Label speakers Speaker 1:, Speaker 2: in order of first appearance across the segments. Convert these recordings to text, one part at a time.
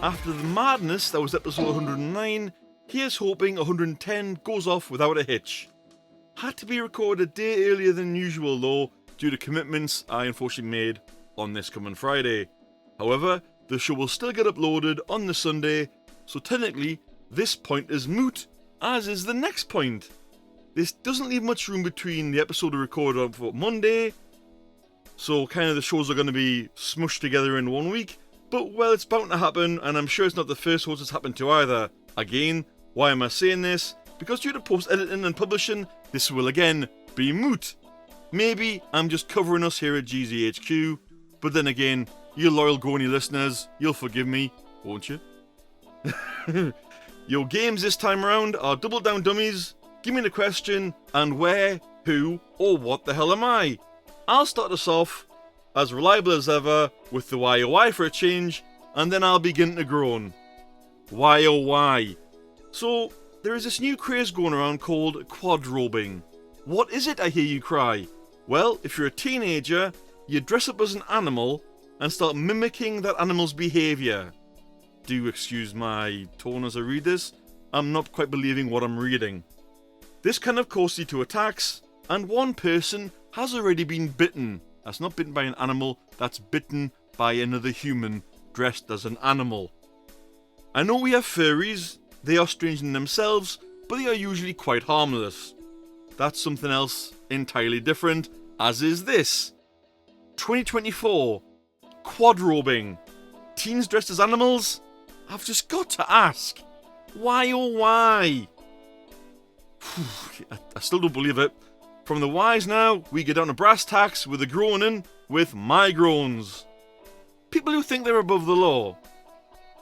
Speaker 1: After the madness that was episode 109, here's hoping 110 goes off without a hitch. Had to be recorded a day earlier than usual though, due to commitments I unfortunately made on this coming Friday. However, the show will still get uploaded on the Sunday, so technically this point is moot, as is the next point. This doesn't leave much room between the episode I recorded on for Monday, so kind of the shows are going to be smushed together in 1 week. But, well, it's bound to happen, and I'm sure it's not the first host it's happened to either. Again, why am I saying this? Because due to post-editing and publishing, this will again be moot. Maybe I'm just covering us here at GZHQ, but then again, you loyal Groany listeners, you'll forgive me, won't you? Your games this time around are Double Down Dummies, Gimme the Question, and Where, Who, or What the Hell Am I? I'll start us off as reliable as ever, with the why oh why for a change, and then I'll begin to groan. Why oh why? So, there is this new craze going around called quadrobing. What is it, I hear you cry? Well, if you're a teenager, you dress up as an animal and start mimicking that animal's behaviour. Do excuse my tone as I read this, I'm not quite believing what I'm reading. This can of course lead to attacks, and one person has already been bitten. That's not bitten by an animal, that's bitten by another human dressed as an animal. I know we have furries, they are strange in themselves, but they are usually quite harmless. That's something else entirely different, as is this. 2024. Quadrobing. Teens dressed as animals? I've just got to ask. Why oh why? I still don't believe it. From the whys now, we get down to brass tacks with the groaning with my groans. People who think they're above the law.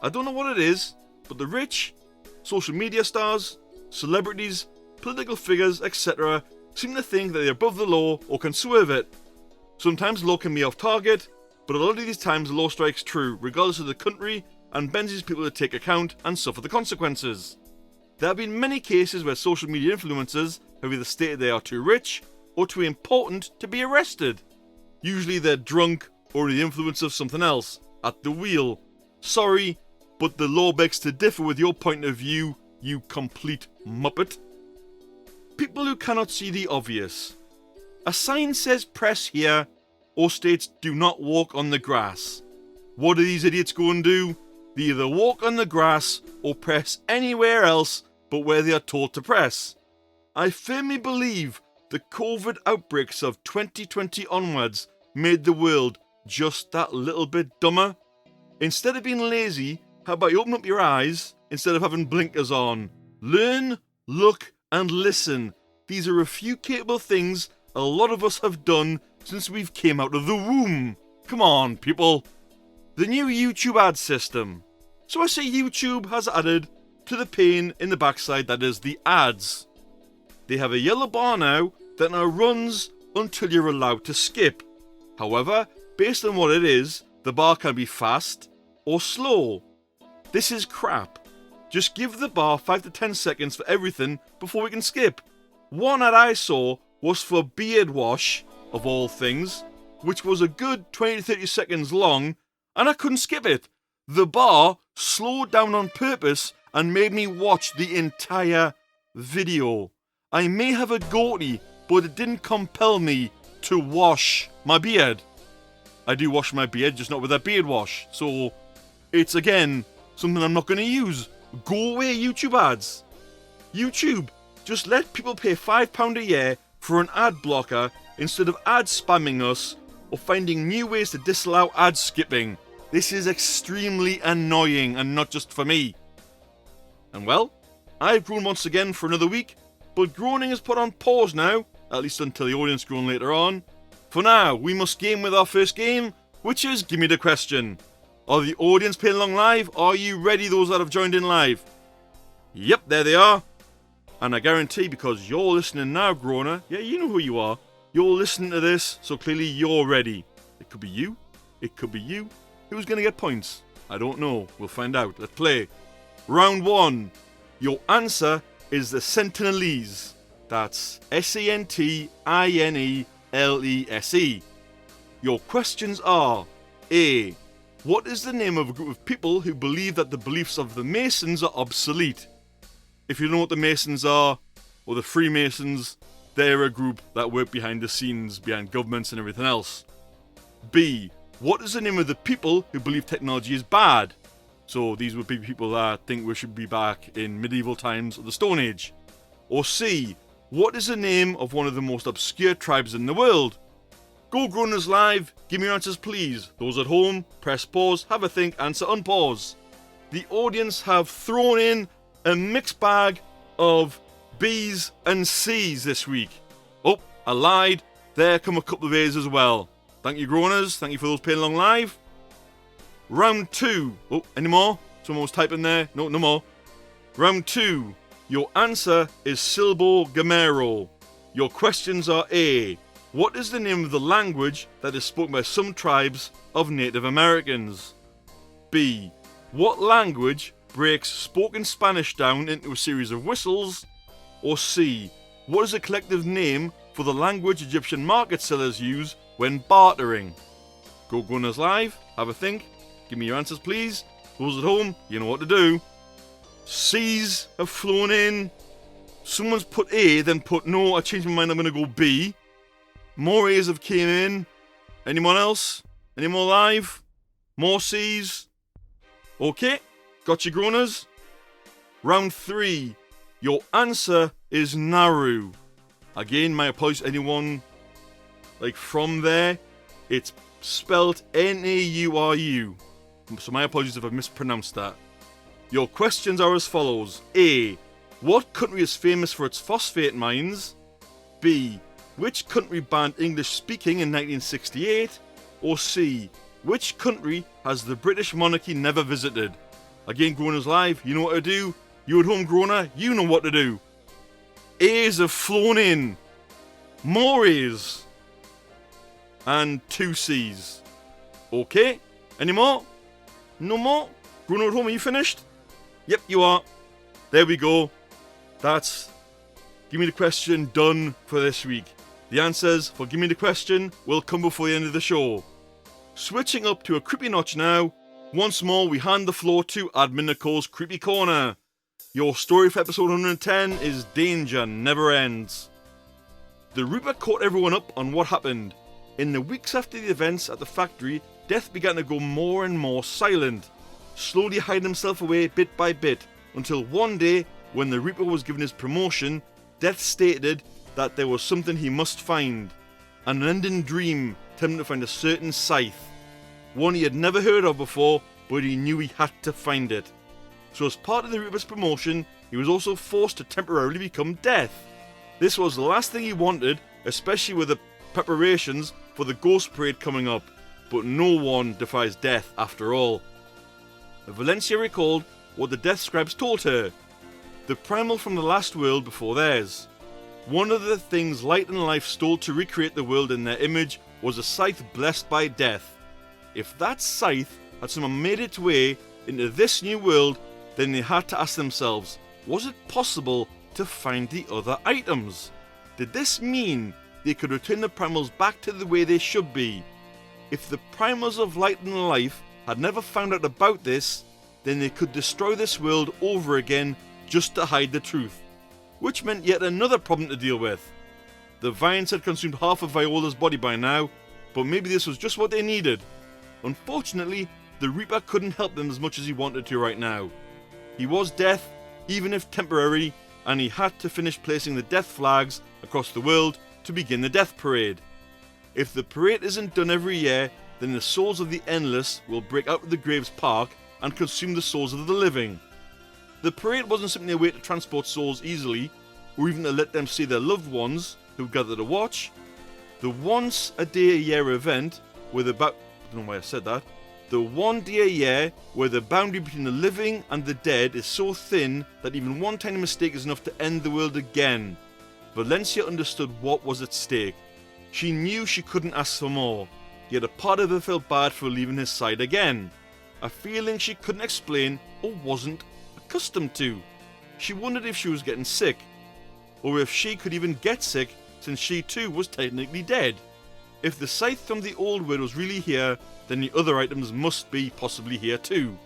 Speaker 1: I don't know what it is, but the rich, social media stars, celebrities, political figures, etc. seem to think that they're above the law or can swerve it. Sometimes law can be off target, but a lot of these times the law strikes true, regardless of the country, and bends these people to take account and suffer the consequences. There have been many cases where social media influencers have either stated they are too rich or too important to be arrested. Usually they're drunk or under the influence of something else, at the wheel. Sorry, but the law begs to differ with your point of view, you complete muppet. People who cannot see the obvious. A sign says press here, or states do not walk on the grass. What do these idiots go and do? They either walk on the grass or press anywhere else but where they are told to press. I firmly believe the COVID outbreaks of 2020 onwards made the world just that little bit dumber. Instead of being lazy, how about you open up your eyes instead of having blinkers on? Learn, look and listen. These are a few capable things a lot of us have done since we've came out of the womb. Come on, people. The new YouTube ad system. So I say YouTube has added to the pain in the backside that is the ads. They have a yellow bar now that now runs until you're allowed to skip. However, based on what it is, the bar can be fast or slow. This is crap. Just give the bar 5 to 10 seconds for everything before we can skip. One ad I saw was for beard wash, of all things, which was a good 20 to 30 seconds long, and I couldn't skip it. The bar slowed down on purpose and made me watch the entire video. I may have a goatee, but it didn't compel me to wash my beard. I do wash my beard, just not with a beard wash. So, it's again, something I'm not going to use. Go away, YouTube ads. YouTube, just let people pay £5 a year for an ad blocker instead of ad spamming us or finding new ways to disallow ad skipping. This is extremely annoying and not just for me. And well, I've groaned once again for another week, but groaning is put on pause now, at least until the audience groan later on. For now, we must game with our first game, which is Gimme the Question. Are the audience playing along live? Are you ready, those that have joined in live? Yep, there they are. And I guarantee, because you're listening now, Groaner, yeah, you know who you are. You're listening to this, so clearly you're ready. It could be you. It could be you. Who's going to get points? I don't know. We'll find out. Let's play. Round 1. Your answer is the Sentinelese. That's Sentinelese. Your questions are: A. What is the name of a group of people who believe that the beliefs of the Masons are obsolete? If you know what the Masons are, or the Freemasons, they're a group that work behind the scenes, behind governments and everything else. B. What is the name of the people who believe technology is bad? So these would be people that think we should be back in medieval times or the Stone Age. Or C. What is the name of one of the most obscure tribes in the world? Go Groaners live, give me your answers please. Those at home, press pause, have a think, answer unpause. The audience have thrown in a mixed bag of B's and C's this week. Oh, I lied. There come a couple of A's as well. Thank you, Groaners. Thank you for those playing along live. Round 2. Oh, any more? Someone was typing there. No, no more. Round 2. Your answer is Silbo Gamero. Your questions are: A. What is the name of the language that is spoken by some tribes of Native Americans? B. What language breaks spoken Spanish down into a series of whistles? Or C. What is a collective name for the language Egyptian market sellers use when bartering? Go Groaners live, have a think, give me your answers please. Those at home, you know what to do. C's have flown in. Someone's put A, then put no, I changed my mind, I'm going to go B. More A's have came in. Anyone else? Any more live? More C's? Okay, got your Groaners. Round 3. Your answer is Nauru. Again, my apologies to anyone from there. It's spelled Nauru. So my apologies if I mispronounced that. Your questions are as follows. A. What country is famous for its phosphate mines? B. Which country banned English speaking in 1968? Or C. Which country has the British monarchy never visited? Again, Groaners live, you know what to do. You at home, Groaner, you know what to do. A's have flown in. More A's. And 2 C's. Okay, any more? No more? Groaner at home, are you finished? Yep, you are. There we go. That's Give Me the Question done for this week. The answers for Give Me the Question will come before the end of the show. Switching up to a creepy notch now, once more we hand the floor to Admin Nicole's Creepy Corner. Your story for episode 110 is Danger Never Ends. The Reaper caught everyone up on what happened. In the weeks after the events at the factory, Death began to go more and more silent, slowly hiding himself away bit by bit, until one day, when the Reaper was given his promotion, Death stated that there was something he must find. An unending dream telling him to find a certain scythe. One he had never heard of before, but he knew he had to find it. So as part of the Reaper's promotion, he was also forced to temporarily become Death. This was the last thing he wanted, especially with the preparations for the Ghost Parade coming up. But no one defies Death after all. Valencia recalled what the Death Scribes told her. The primal from the last world before theirs. One of the things Light and Life stole to recreate the world in their image was a scythe blessed by Death. If that scythe had somehow made its way into this new world, then they had to ask themselves, was it possible to find the other items? Did this mean they could return the primals back to the way they should be? If the primals of Light and Life had never found out about this, then they could destroy this world over again just to hide the truth. Which meant yet another problem to deal with. The vines had consumed half of Viola's body by now, but maybe this was just what they needed. Unfortunately, the Reaper couldn't help them as much as he wanted to right now. He was Death, even if temporary, and he had to finish placing the death flags across the world to begin the Death Parade. If the parade isn't done every year, then the souls of the Endless will break out of the Graves Park and consume the souls of the living. The parade wasn't simply a way to transport souls easily, or even to let them see their loved ones who gather to watch. The once-a-day-a-year event with about... I don't know why I said that. The one day a year where the boundary between the living and the dead is so thin that even one tiny mistake is enough to end the world again. Valencia understood what was at stake. She knew she couldn't ask for more, yet a part of her felt bad for leaving his side again. A feeling she couldn't explain or wasn't accustomed to. She wondered if she was getting sick, or if she could even get sick since she too was technically dead. If the scythe from the old world was really here, then the other items must be possibly here too.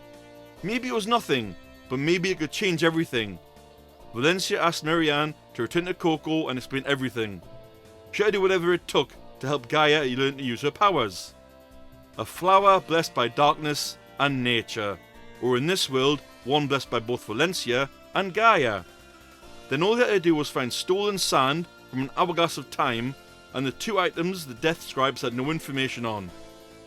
Speaker 1: Maybe it was nothing, but maybe it could change everything. Valencia asked Marianne to return to Coco and explain everything. She had to do whatever it took to help Gaia learn to use her powers. A flower blessed by darkness and nature, or in this world, one blessed by both Valencia and Gaia. Then all they had to do was find stolen sand from an hourglass of time, and the two items the death scribes had no information on.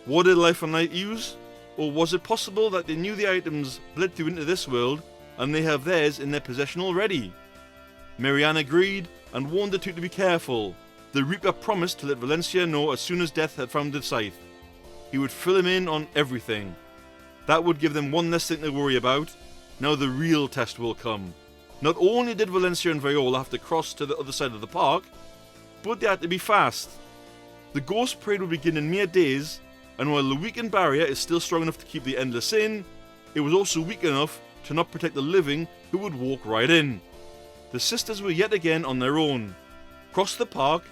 Speaker 1: What did Life and Light use? Or was it possible that they knew the items bled through into this world, and they have theirs in their possession already? Marianne agreed, and warned the two to be careful. The Reaper promised to let Valencia know as soon as Death had found the scythe. He would fill him in on everything. That would give them one less thing to worry about. Now the real test will come. Not only did Valencia and Viola have to cross to the other side of the park, but they had to be fast. The Ghost Parade will begin in mere days, and while the weakened barrier is still strong enough to keep the Endless in, it was also weak enough to not protect the living who would walk right in. The sisters were yet again on their own. Cross the park,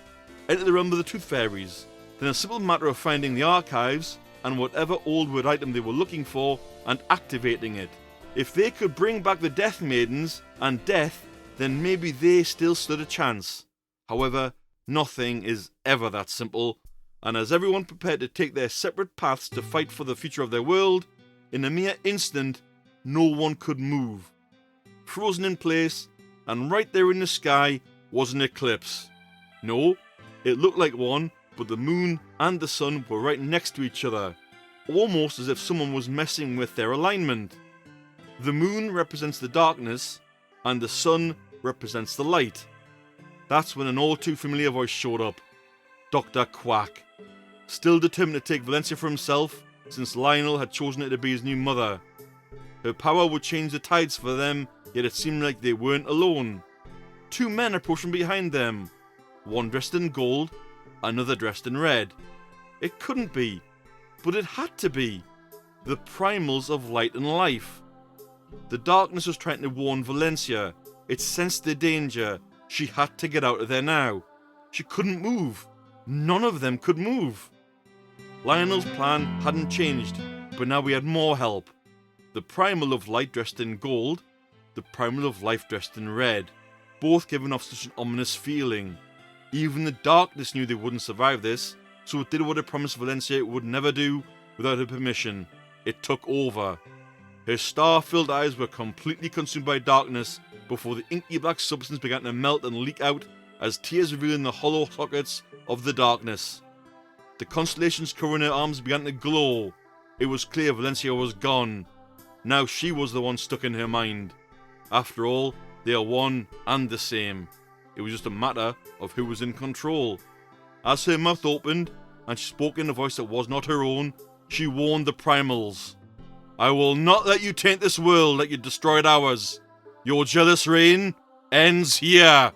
Speaker 1: enter the realm of the Tooth Fairies, then a simple matter of finding the archives and whatever old world item they were looking for and activating it. If they could bring back the Death Maidens and Death, then maybe they still stood a chance. However, nothing is ever that simple, and as everyone prepared to take their separate paths to fight for the future of their world, in a mere instant, no one could move. Frozen in place, and right there in the sky was an eclipse. No, it looked like one, but the moon and the sun were right next to each other, almost as if someone was messing with their alignment. The moon represents the darkness, and the sun represents the light. That's when an all too familiar voice showed up. Dr. Quack. Still determined to take Valencia for himself, since Lionel had chosen her to be his new mother. Her power would change the tides for them, yet it seemed like they weren't alone. Two men approached from behind them. One dressed in gold, another dressed in red. It couldn't be, but it had to be. The primals of light and life. The darkness was trying to warn Valencia. It sensed the danger. She had to get out of there now. She couldn't move. None of them could move. Lionel's plan hadn't changed, but now we had more help. The primal of light dressed in gold, the primal of life dressed in red, both giving off such an ominous feeling. Even the darkness knew they wouldn't survive this, so it did what it promised Valencia it would never do without her permission. It took over. Her star-filled eyes were completely consumed by darkness before the inky black substance began to melt and leak out as tears revealing the hollow sockets of the darkness. The constellations covering her arms began to glow. It was clear Valencia was gone. Now she was the one stuck in her mind. After all, they are one and the same. It was just a matter of who was in control. As her mouth opened, and she spoke in a voice that was not her own, she warned the primals. I will not let you taint this world like you destroyed ours. Your jealous reign ends here.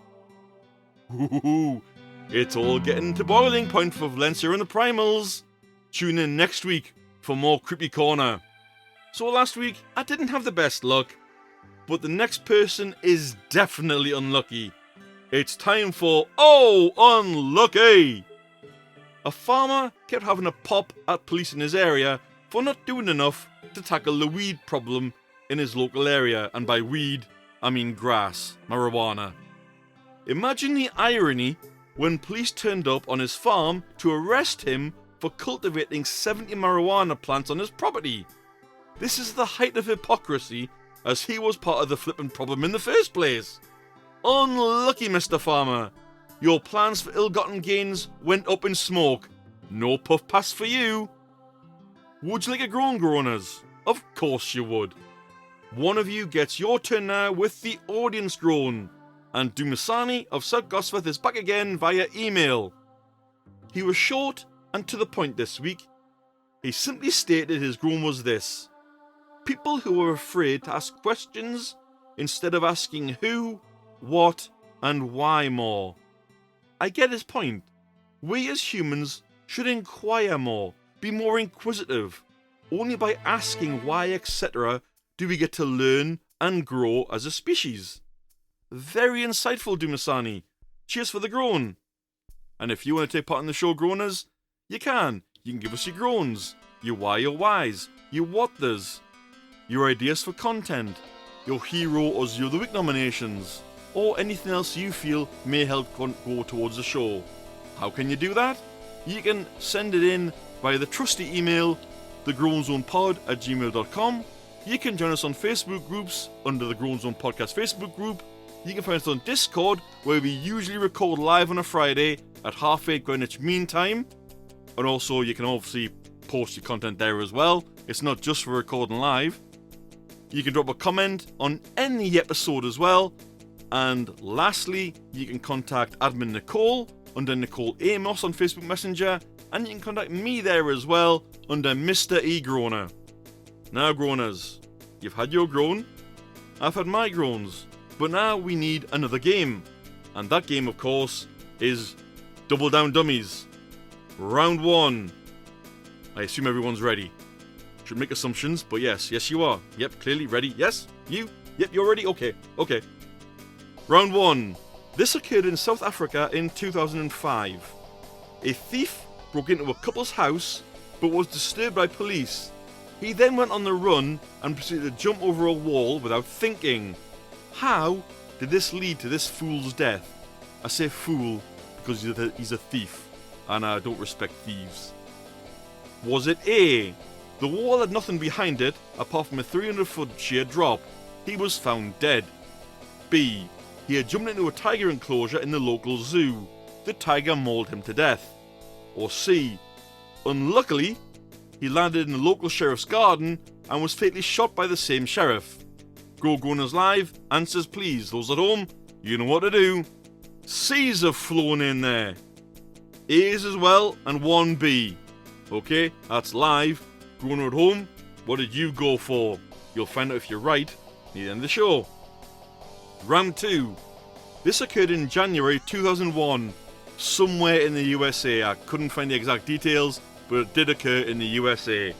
Speaker 1: Ooh, it's all getting to boiling point for Valencia and the primals. Tune in next week for more Creepy Corner. So last week, I didn't have the best luck, but the next person is definitely unlucky. It's time for Oh Unlucky! A farmer kept having a pop at police in his area for not doing enough to tackle the weed problem in his local area, and by weed, I mean grass, marijuana. Imagine the irony when police turned up on his farm to arrest him for cultivating 70 marijuana plants on his property. This is the height of hypocrisy, as he was part of the flippin' problem in the first place. Unlucky, Mr. Farmer. Your plans for ill-gotten gains went up in smoke. No puff pass for you. Would you like a groan, Groaners? Of course you would. One of you gets your turn now with the audience groan, and Dumisani of South Gosforth is back again via email. He was short and to the point this week. He simply stated his groan was this: people who are afraid to ask questions instead of asking who, what, and why more. I get his point. We as humans should inquire more, be more inquisitive. Only by asking why, etc., do we get to learn and grow as a species. Very insightful, Dumasani. Cheers for the groan. And if you want to take part in the show, Groaners, you can. You can give us your groans, your why, your whys, your what there's, your ideas for content, your hero or zero of the week nominations, or anything else you feel may help go towards the show. How can you do that? You can send it in via the trusty email, thegroanzonepod@gmail.com. You can join us on Facebook groups under the Groan Zone Podcast Facebook group. You can find us on Discord, where we usually record live on a Friday at 8:30 Greenwich Mean Time. And also, you can obviously post your content there as well. It's not just for recording live. You can drop a comment on any episode as well. And lastly, you can contact admin Nicole under Nicole Amos on Facebook Messenger. And you can contact me there as well under Mr. E. Groaner. Now, Groaners, you've had your groan. I've had my groans. But now we need another game. And that game, of course, is Double Down Dummies. Round 1. I assume everyone's ready. Should make assumptions, but yes you are. Yep, clearly ready. Yes? You? Yep, you're ready? Okay. Round 1. This occurred in South Africa in 2005. A thief broke into a couple's house, but was disturbed by police. He then went on the run and proceeded to jump over a wall without thinking. How did this lead to this fool's death? I say fool because he's a thief, and I don't respect thieves. Was it A? The wall had nothing behind it apart from a 300-foot sheer drop. He was found dead. B. He had jumped into a tiger enclosure in the local zoo. The tiger mauled him to death. Or C. Unluckily, he landed in the local sheriff's garden and was fatally shot by the same sheriff. Groaners Live, answers please. Those at home, you know what to do. C's have flown in there. A's as well, and 1B. Okay, that's live. Groaner at home, what did you go for? You'll find out if you're right near the end of the show. Round 2. This occurred in January 2001, somewhere in the USA. I couldn't find the exact details, but it did occur in the USA.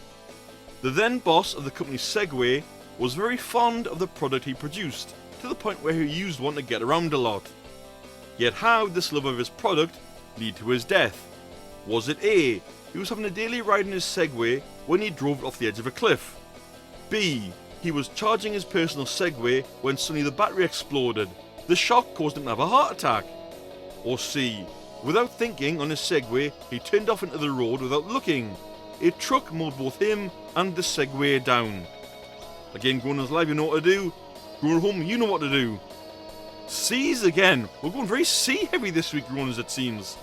Speaker 1: The then boss of the company Segway was very fond of the product he produced, to the point where he used one to get around a lot. Yet how did this love of his product lead to his death? Was it A. He was having a daily ride in his Segway when he drove it off the edge of a cliff? B. He was charging his personal Segway when suddenly the battery exploded. The shock caused him to have a heart attack? Or C. Without thinking on his Segway, he turned off into the road without looking. A truck mowed both him and the Segway down. Again, Groaners Live, you know what to do. Groaner Home, you know what to do. C's again. We're going very C heavy this week, Groaners, it seems.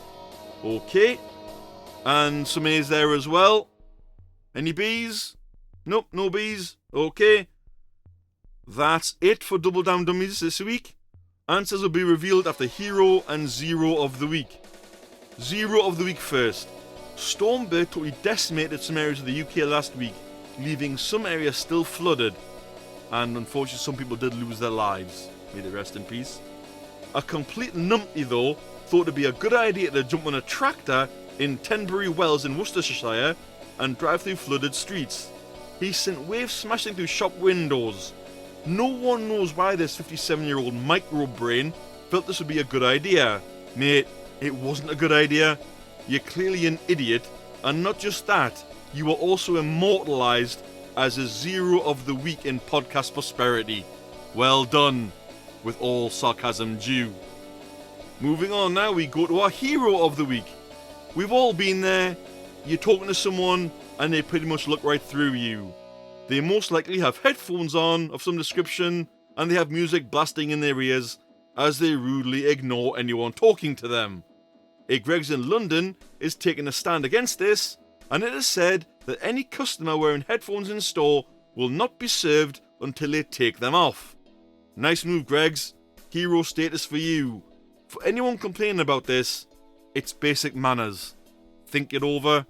Speaker 1: Okay. And some A's there as well. Any B's? Nope, no B's. Okay. That's it for Double Down Dummies this week. Answers will be revealed after Hero and Zero of the Week. Zero of the Week first. Stormbird totally decimated some areas of the UK last week, leaving some areas still flooded. And unfortunately some people did lose their lives. May they rest in peace. A complete numpty though thought it'd be a good idea to jump on a tractor in Tenbury Wells in Worcestershire and drive through flooded streets. He sent waves smashing through shop windows. No one knows why this 57-year-old micro-brain felt this would be a good idea. Mate, it wasn't a good idea. You're clearly an idiot, and not just that, you were also immortalised as a Zero of the Week in podcast prosperity. Well done, with all sarcasm due. Moving on now, we go to our Hero of the Week. We've all been there. You're talking to someone and they pretty much look right through you. They most likely have headphones on of some description and they have music blasting in their ears as they rudely ignore anyone talking to them. A Greggs in London is taking a stand against this, and it is said that any customer wearing headphones in store will not be served until they take them off. Nice move, Greggs. Hero status for you. For anyone complaining about this, it's basic manners. Think it over.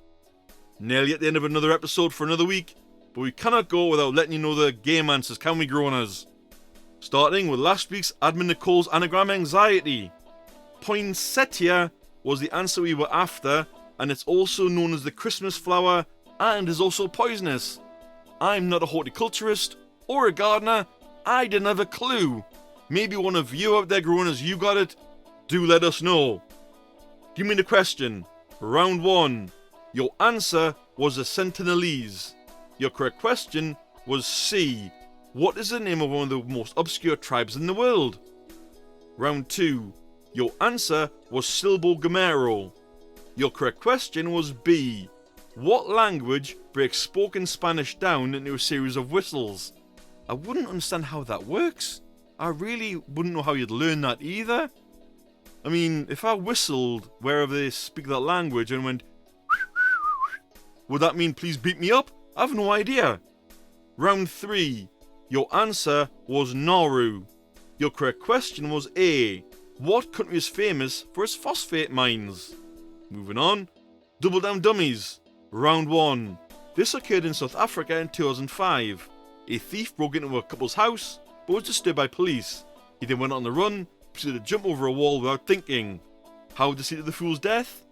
Speaker 1: Nearly at the end of another episode for another week, but we cannot go without letting you know the game answers, can we, Groaners? Starting with last week's Admin Nicole's anagram anxiety. Poinsettia was the answer we were after, and it's also known as the Christmas flower and is also poisonous. I'm not a horticulturist or a gardener, I didn't have a clue. Maybe one of you out there, Groaners, you got it? Do let us know. Give me the question. Round 1. Your answer was a Sentinelese. Your correct question was C. What is the name of one of the most obscure tribes in the world? Round 2. Your answer was Silbo Gamero. Your correct question was B. What language breaks spoken Spanish down into a series of whistles? I wouldn't understand how that works. I really wouldn't know how you'd learn that either. I mean, if I whistled wherever they speak that language and went, would that mean please beat me up? I have no idea. Round 3. Your answer was Nauru. Your correct question was A. What country is famous for its phosphate mines? Moving on. Double Down Dummies. Round 1. This occurred in South Africa in 2005. A thief broke into a couple's house, but was disturbed by police. He then went on the run, proceeded to jump over a wall without thinking. How did this lead to the fool's death?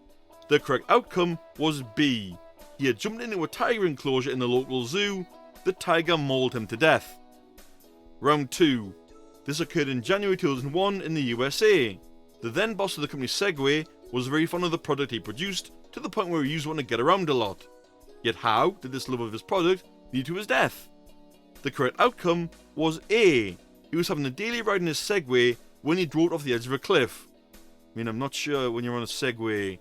Speaker 1: The correct outcome was B. He had jumped into a tiger enclosure in the local zoo. The tiger mauled him to death. Round 2. This occurred in January 2001 in the USA. The then boss of the company Segway was very fond of the product he produced, to the point where he used one to get around a lot. Yet how did this love of his product lead to his death? The correct outcome was A. He was having a daily ride in his Segway when he drove off the edge of a cliff. I mean, I'm not sure when you're on a Segway,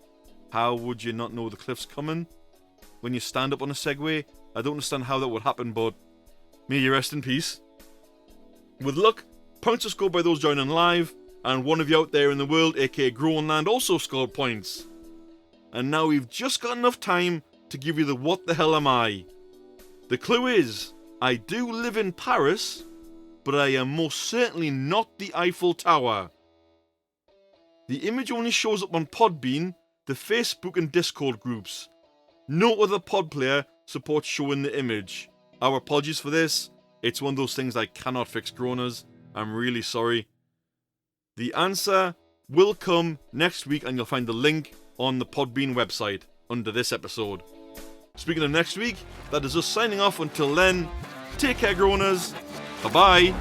Speaker 1: how would you not know the cliff's coming? When you stand up on a Segway, I don't understand how that would happen, but may you rest in peace. With luck, points are scored by those joining live, and one of you out there in the world, aka Groanland, also scored points. And now we've just got enough time to give you the what the hell am I. The clue is, I do live in Paris, but I am most certainly not the Eiffel Tower. The image only shows up on Podbean, the Facebook and Discord groups. No other pod player supports showing the image. Our apologies for this. It's one of those things I cannot fix, Groaners. I'm really sorry. The answer will come next week, and you'll find the link on the Podbean website under this episode. Speaking of next week, that is us signing off. Until then, take care, Groaners. Bye-bye.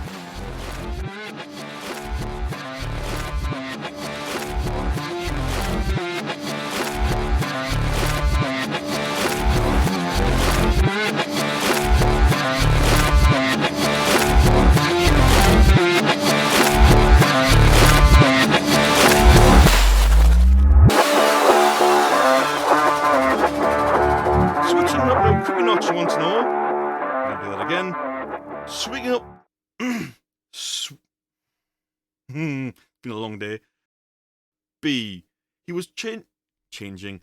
Speaker 1: Switching up now, quick notch you want to know. I'll do that again. Swinging up. Been a long day. B. He was changing.